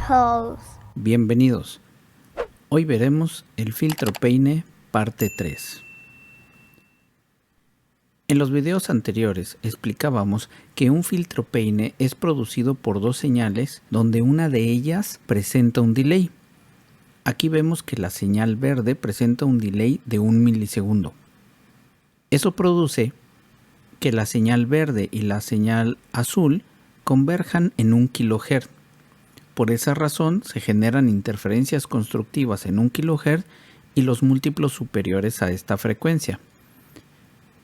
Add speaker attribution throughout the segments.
Speaker 1: House.
Speaker 2: Bienvenidos. Hoy veremos el filtro peine parte 3. En los videos anteriores explicábamos que un filtro peine es producido por dos señales donde una de ellas presenta un delay. Aquí vemos que la señal verde presenta un delay de 1 milisegundo. Eso produce que la señal verde y la señal azul converjan en 1 kHz. Por esa razón se generan interferencias constructivas en 1 kHz y los múltiplos superiores a esta frecuencia.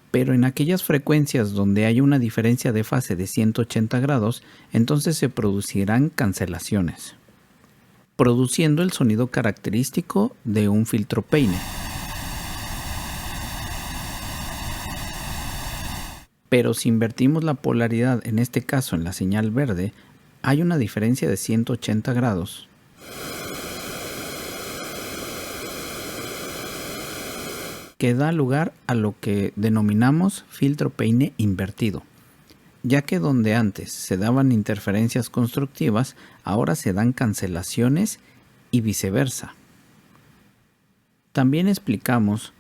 Speaker 2: Pero en aquellas frecuencias donde hay una diferencia de fase de 180 grados, entonces se producirán cancelaciones, produciendo el sonido característico de un filtro peine. Pero si invertimos la polaridad, en este caso en la señal verde, hay una diferencia de 180 grados. Que da lugar a lo que denominamos filtro peine invertido, ya que donde antes se daban interferencias constructivas, ahora se dan cancelaciones y viceversa. También explicamos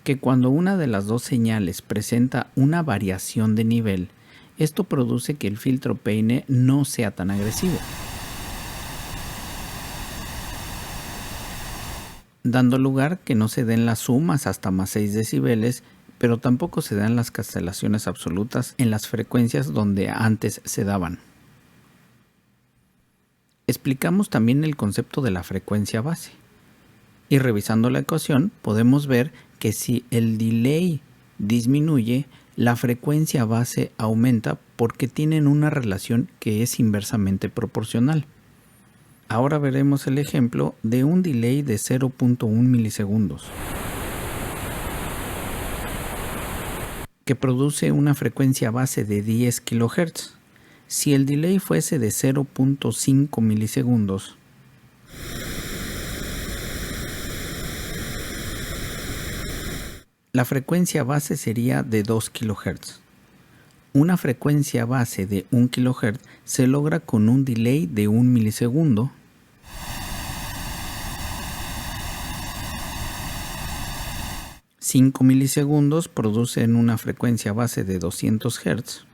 Speaker 2: que cuando una de las dos señales presenta una variación de nivel, esto produce que el filtro peine no sea tan agresivo, dando lugar que no se den las sumas hasta más 6 decibeles, pero tampoco se dan las cancelaciones absolutas en las frecuencias donde antes se daban. Explicamos también el concepto de la frecuencia base. Y revisando la ecuación podemos ver que si el delay disminuye, la frecuencia base aumenta porque tienen una relación que es inversamente proporcional. Ahora veremos el ejemplo de un delay de 0.1 milisegundos, que produce una frecuencia base de 10 kHz. Si el delay fuese de 0.5 milisegundos, la frecuencia base sería de 2 kHz. Una frecuencia base de 1 kHz se logra con un delay de 1 milisegundo. $5 milisegundos producen una frecuencia base de 200 Hz.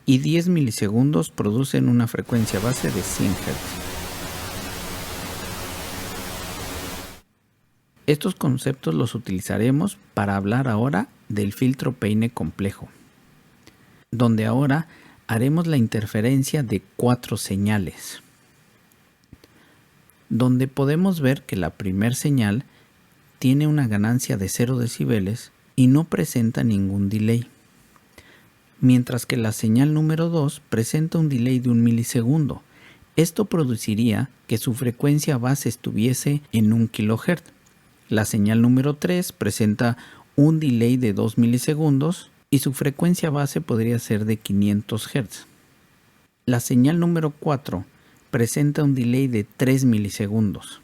Speaker 2: Y 10 milisegundos producen una frecuencia base de 100 Hz. Estos conceptos los utilizaremos para hablar ahora del filtro peine complejo, donde ahora haremos la interferencia de 4 señales, donde podemos ver que la primera señal tiene una ganancia de 0 decibeles y no presenta ningún delay, mientras que la señal número 2 presenta un delay de 1 milisegundo. Esto produciría que su frecuencia base estuviese en 1 kHz. La señal número 3 presenta un delay de 2 milisegundos y su frecuencia base podría ser de 500 Hz. La señal número 4 presenta un delay de 3 milisegundos,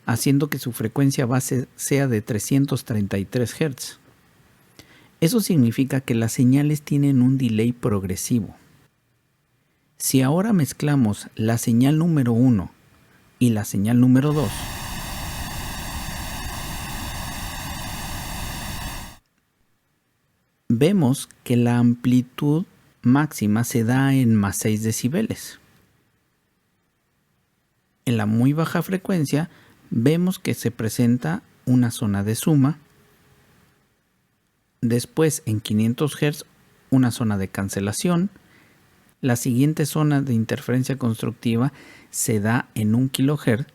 Speaker 2: haciendo que su frecuencia base sea de 333 Hz. Eso significa que las señales tienen un delay progresivo. Si ahora mezclamos la señal número 1 y la señal número 2, vemos que la amplitud máxima se da en más 6 decibeles. En la muy baja frecuencia vemos que se presenta una zona de suma. Después en 500 Hz una zona de cancelación. La siguiente zona de interferencia constructiva se da en 1 kHz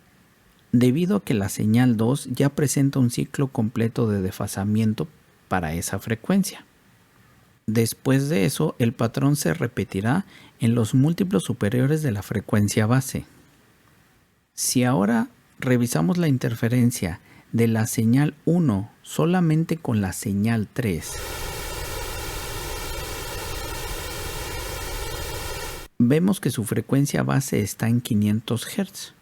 Speaker 2: debido a que la señal 2 ya presenta un ciclo completo de desfasamiento para esa frecuencia. Después de eso, el patrón se repetirá en los múltiplos superiores de la frecuencia base. Si ahora revisamos la interferencia de la señal 1 solamente con la señal 3, vemos que su frecuencia base está en 500 Hz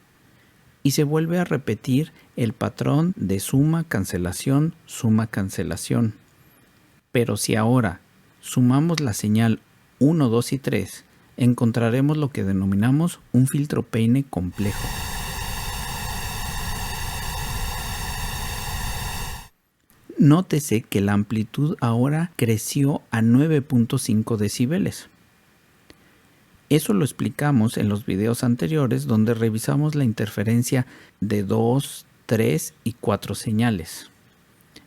Speaker 2: y se vuelve a repetir el patrón de suma, cancelación, suma, cancelación. Pero si ahora sumamos la señal 1, 2 y 3, encontraremos lo que denominamos un filtro peine complejo. Nótese que la amplitud ahora creció a 9.5 decibeles. Eso lo explicamos en los videos anteriores donde revisamos la interferencia de 2, 3 y 4 señales,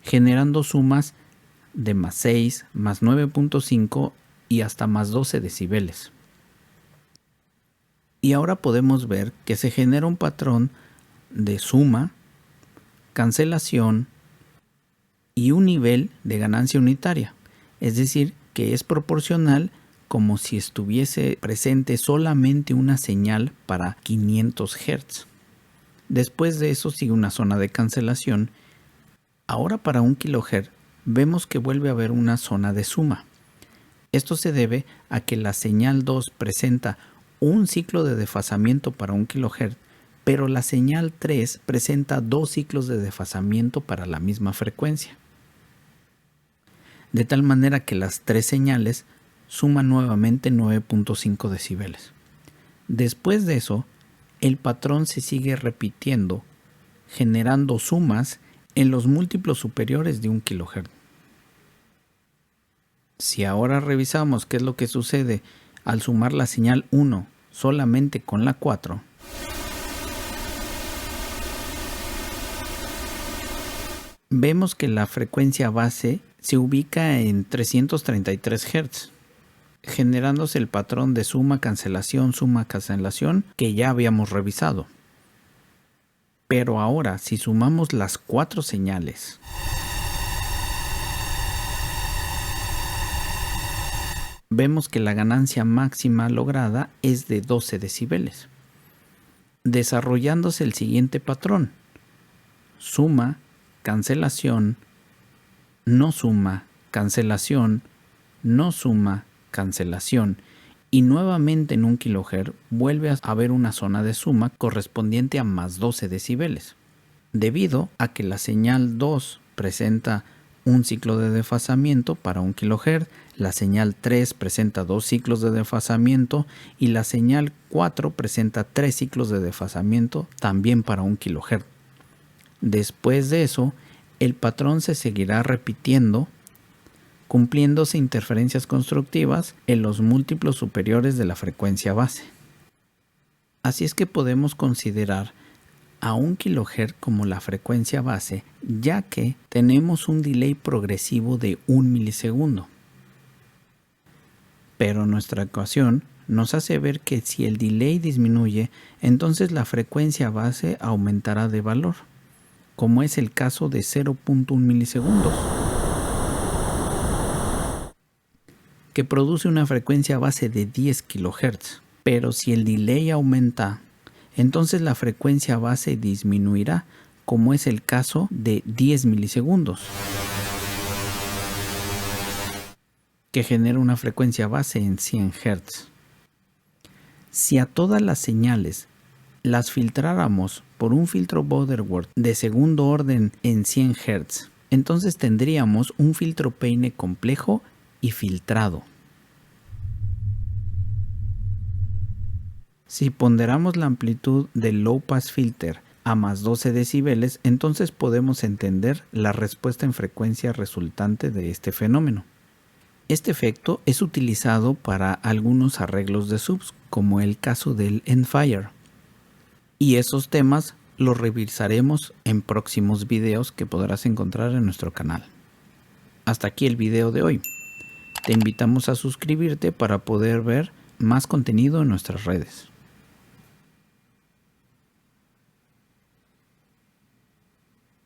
Speaker 2: generando sumas de más 6, más 9.5 y hasta más 12 decibeles. Y ahora podemos ver que se genera un patrón de suma, cancelación y un nivel de ganancia unitaria, es decir, que es proporcional como si estuviese presente solamente una señal para 500 Hz. Después de eso sigue una zona de cancelación. Ahora para 1 kHz vemos que vuelve a haber una zona de suma. Esto se debe a que la señal 2 presenta un ciclo de desfasamiento para 1 kHz, pero la señal 3 presenta 2 ciclos de desfasamiento para la misma frecuencia. De tal manera que las 3 señales suman nuevamente 9.5 decibeles. Después de eso, el patrón se sigue repitiendo, generando sumas en los múltiplos superiores de 1 kHz. Si ahora revisamos qué es lo que sucede al sumar la señal 1 solamente con la 4, vemos que la frecuencia base se ubica en 333 Hz, generándose el patrón de suma, cancelación, que ya habíamos revisado. Pero ahora, si sumamos las 4 señales, vemos que la ganancia máxima lograda es de 12 decibeles, desarrollándose el siguiente patrón: suma, cancelación, no suma, cancelación, no suma, cancelación, y nuevamente en 1 kHz vuelve a haber una zona de suma correspondiente a más 12 decibeles. Debido a que la señal 2 presenta un ciclo de desfasamiento para 1 kHz, la señal 3 presenta 2 ciclos de desfasamiento y la señal 4 presenta 3 ciclos de desfasamiento también para 1 kHz. Después de eso, el patrón se seguirá repitiendo, cumpliéndose interferencias constructivas en los múltiplos superiores de la frecuencia base. Así es que podemos considerar a 1 kHz como la frecuencia base, ya que tenemos un delay progresivo de 1 milisegundo. Pero nuestra ecuación nos hace ver que si el delay disminuye, entonces la frecuencia base aumentará de valor, como es el caso de 0.1 milisegundos, que produce una frecuencia base de 10 kHz. Pero si el delay aumenta, entonces la frecuencia base disminuirá, como es el caso de 10 milisegundos, que genera una frecuencia base en 100 Hz. Si a todas las señales las filtráramos por un filtro Butterworth de segundo orden en 100 Hz, entonces tendríamos un filtro peine complejo y filtrado. Si ponderamos la amplitud del Low Pass Filter a más 12 decibeles, entonces podemos entender la respuesta en frecuencia resultante de este fenómeno. Este efecto es utilizado para algunos arreglos de subs, como el caso del Endfire. Y esos temas los revisaremos en próximos videos que podrás encontrar en nuestro canal. Hasta aquí el video de hoy. Te invitamos a suscribirte para poder ver más contenido en nuestras redes.